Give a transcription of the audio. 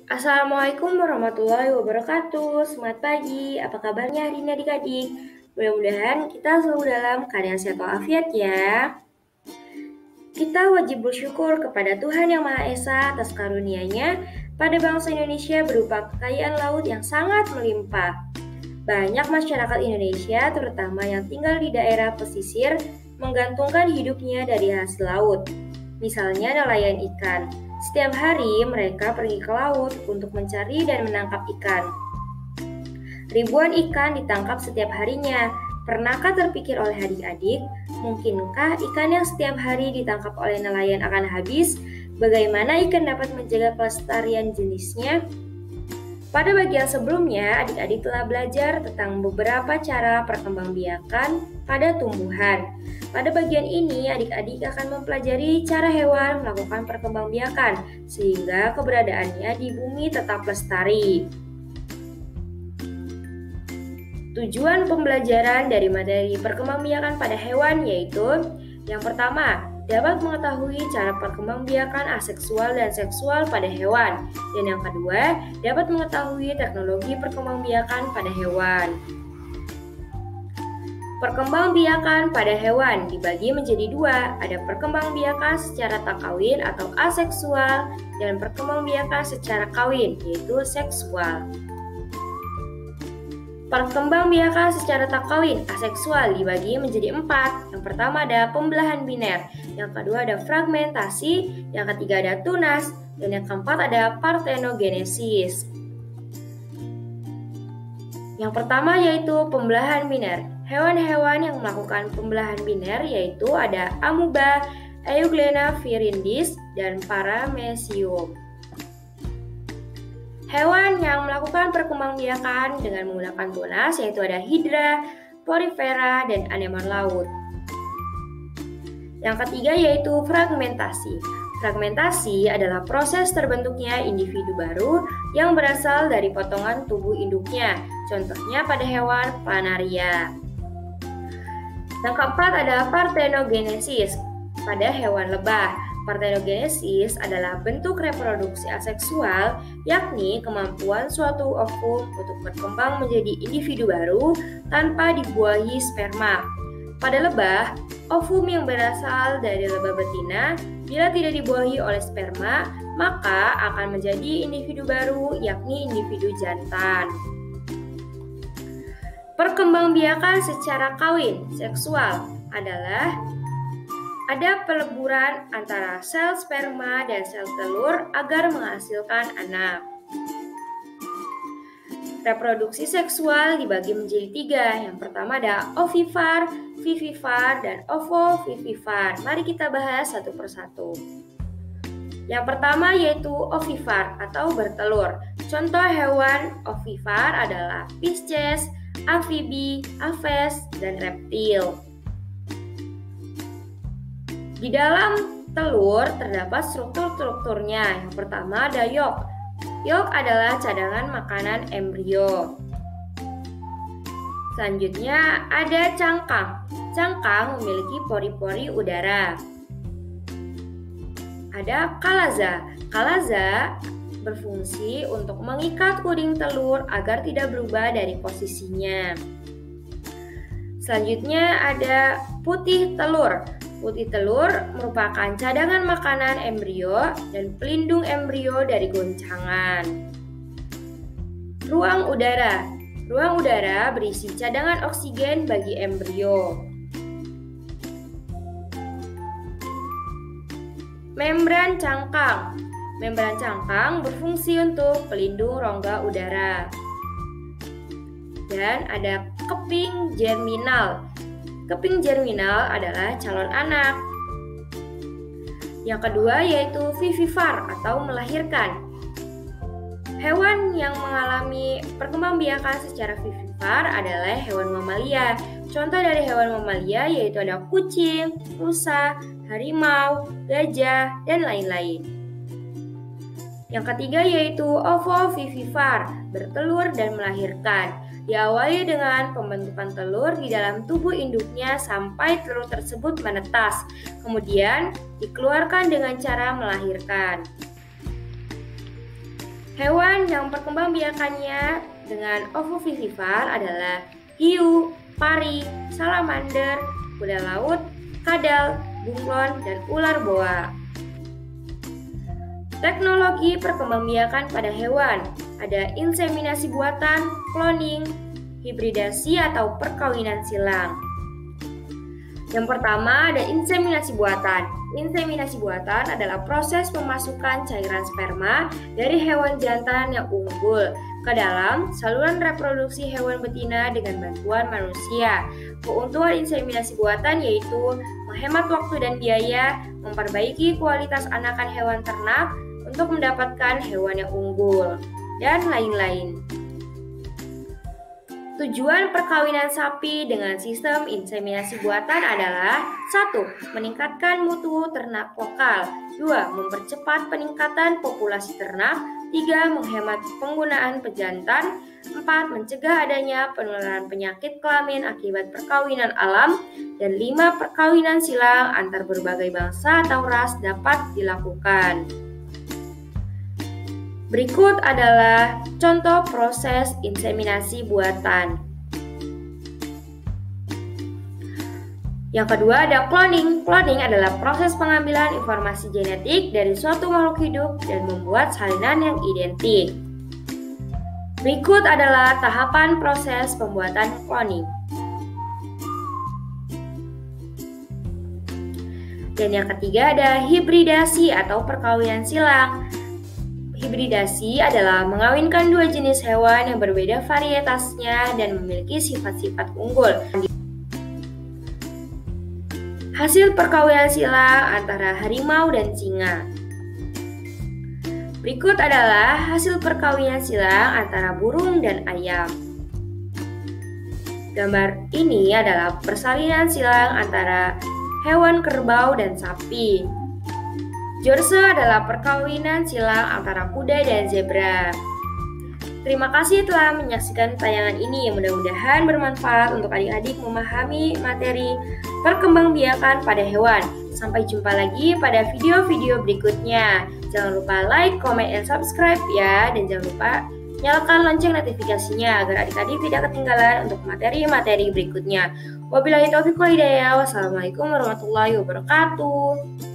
Assalamualaikum warahmatullahi wabarakatuh. Selamat pagi, apa kabarnya hari ini adik-adik? Mudah-mudahan kita selalu dalam keadaan sehat walafiat ya. Kita wajib bersyukur kepada Tuhan Yang Maha Esa atas karunia-Nya pada bangsa Indonesia berupa kekayaan laut yang sangat melimpah. Banyak masyarakat Indonesia, terutama yang tinggal di daerah pesisir, menggantungkan hidupnya dari hasil laut. Misalnya nelayan ikan. Setiap hari mereka pergi ke laut untuk mencari dan menangkap ikan. Ribuan ikan ditangkap setiap harinya. Pernahkah terpikir oleh adik-adik, mungkinkah ikan yang setiap hari ditangkap oleh nelayan akan habis? Bagaimana ikan dapat menjaga kelestarian jenisnya? Pada bagian sebelumnya, adik-adik telah belajar tentang beberapa cara perkembangbiakan pada tumbuhan. Pada bagian ini, adik-adik akan mempelajari cara hewan melakukan perkembangbiakan sehingga keberadaannya di bumi tetap lestari. Tujuan pembelajaran dari materi perkembangbiakan pada hewan yaitu yang pertama, dapat mengetahui cara perkembangbiakan aseksual dan seksual pada hewan. Dan yang kedua, dapat mengetahui teknologi perkembangbiakan pada hewan. Perkembangbiakan pada hewan dibagi menjadi dua, ada perkembangbiakan secara tak kawin atau aseksual dan perkembangbiakan secara kawin yaitu seksual. Perkembangbiakan secara tak kawin aseksual dibagi menjadi 4. Yang pertama ada pembelahan biner, yang kedua ada fragmentasi, yang ketiga ada tunas, dan yang keempat ada partenogenesis. Yang pertama yaitu pembelahan biner. Hewan-hewan yang melakukan pembelahan biner yaitu ada amuba, Euglena virindis, dan Paramecium. Hewan yang melakukan perkembangbiakan dengan menggunakan tunas yaitu ada hidra, porifera, dan anemon laut. Yang ketiga yaitu fragmentasi. Fragmentasi adalah proses terbentuknya individu baru yang berasal dari potongan tubuh induknya, contohnya pada hewan planaria. Yang keempat ada partenogenesis pada hewan lebah. Partenogenesis adalah bentuk reproduksi aseksual, yakni kemampuan suatu ovum untuk berkembang menjadi individu baru tanpa dibuahi sperma. Pada lebah, ovum yang berasal dari lebah betina, bila tidak dibuahi oleh sperma, maka akan menjadi individu baru, yakni individu jantan. Perkembangbiakan secara kawin seksual adalah ada peleburan antara sel sperma dan sel telur agar menghasilkan anak. Reproduksi seksual dibagi menjadi 3. Yang pertama ada ovivar, vivivar, dan ovovivivar. Mari kita bahas satu persatu. Yang pertama yaitu ovivar atau bertelur. Contoh hewan ovivar adalah Pisces, amfibi, aves, dan reptil. Di dalam telur terdapat struktur-strukturnya. Yang pertama ada yolk. Yolk adalah cadangan makanan embrio. Selanjutnya ada cangkang. Cangkang memiliki pori-pori udara. Ada kalaza. Kalaza berfungsi untuk mengikat puding telur agar tidak berubah dari posisinya. Selanjutnya ada putih telur. Putih telur merupakan cadangan makanan embrio dan pelindung embrio dari goncangan. Ruang udara. Ruang udara berisi cadangan oksigen bagi embrio. Membran cangkang. Membran cangkang berfungsi untuk pelindung rongga udara. Dan ada keping germinal. Keping germinal adalah calon anak. Yang kedua yaitu vivivar atau melahirkan. Hewan yang mengalami perkembangbiakan secara vivivar adalah hewan mamalia. Contoh dari hewan mamalia yaitu ada kucing, rusa, harimau, gajah, dan lain-lain. Yang ketiga yaitu ovovivivar, bertelur dan melahirkan. Diawali dengan pembentukan telur di dalam tubuh induknya sampai telur tersebut menetas. Kemudian dikeluarkan dengan cara melahirkan. Hewan yang perkembangbiakannya dengan ovovivivar adalah hiu, pari, salamander, kuda laut, kadal, bunglon, dan ular boa. Teknologi perkembangbiakan pada hewan ada inseminasi buatan, cloning, hibridasi atau perkawinan silang. Yang pertama ada inseminasi buatan. Inseminasi buatan adalah proses pemasukan cairan sperma dari hewan jantan yang unggul ke dalam saluran reproduksi hewan betina dengan bantuan manusia. Keuntungan inseminasi buatan yaitu menghemat waktu dan biaya, memperbaiki kualitas anakan hewan ternak untuk mendapatkan hewan yang unggul, dan lain-lain. Tujuan perkawinan sapi dengan sistem inseminasi buatan adalah 1. Meningkatkan mutu ternak lokal, 2. Mempercepat peningkatan populasi ternak, 3. Menghemat penggunaan pejantan, 4. Mencegah adanya penularan penyakit kelamin akibat perkawinan alam, dan 5. Perkawinan silang antar berbagai bangsa atau ras dapat dilakukan. Berikut adalah contoh proses inseminasi buatan. Yang kedua ada cloning. Cloning adalah proses pengambilan informasi genetik dari suatu makhluk hidup dan membuat salinan yang identik. Berikut adalah tahapan proses pembuatan cloning. Dan yang ketiga ada hibridasi atau perkawinan silang. Hibridasi adalah mengawinkan dua jenis hewan yang berbeda varietasnya dan memiliki sifat-sifat unggul. Hasil perkawinan silang antara harimau dan singa. Berikut adalah hasil perkawinan silang antara burung dan ayam. Gambar ini adalah persalinan silang antara hewan kerbau dan sapi. Jorse adalah perkawinan silang antara kuda dan zebra. Terima kasih telah menyaksikan tayangan ini yang mudah-mudahan bermanfaat untuk adik-adik memahami materi perkembangbiakan pada hewan. Sampai jumpa lagi pada video-video berikutnya. Jangan lupa like, comment, dan subscribe ya. Dan jangan lupa nyalakan lonceng notifikasinya agar adik-adik tidak ketinggalan untuk materi-materi berikutnya. Wabillahi taufiq wal hidayah. Wassalamualaikum warahmatullahi wabarakatuh.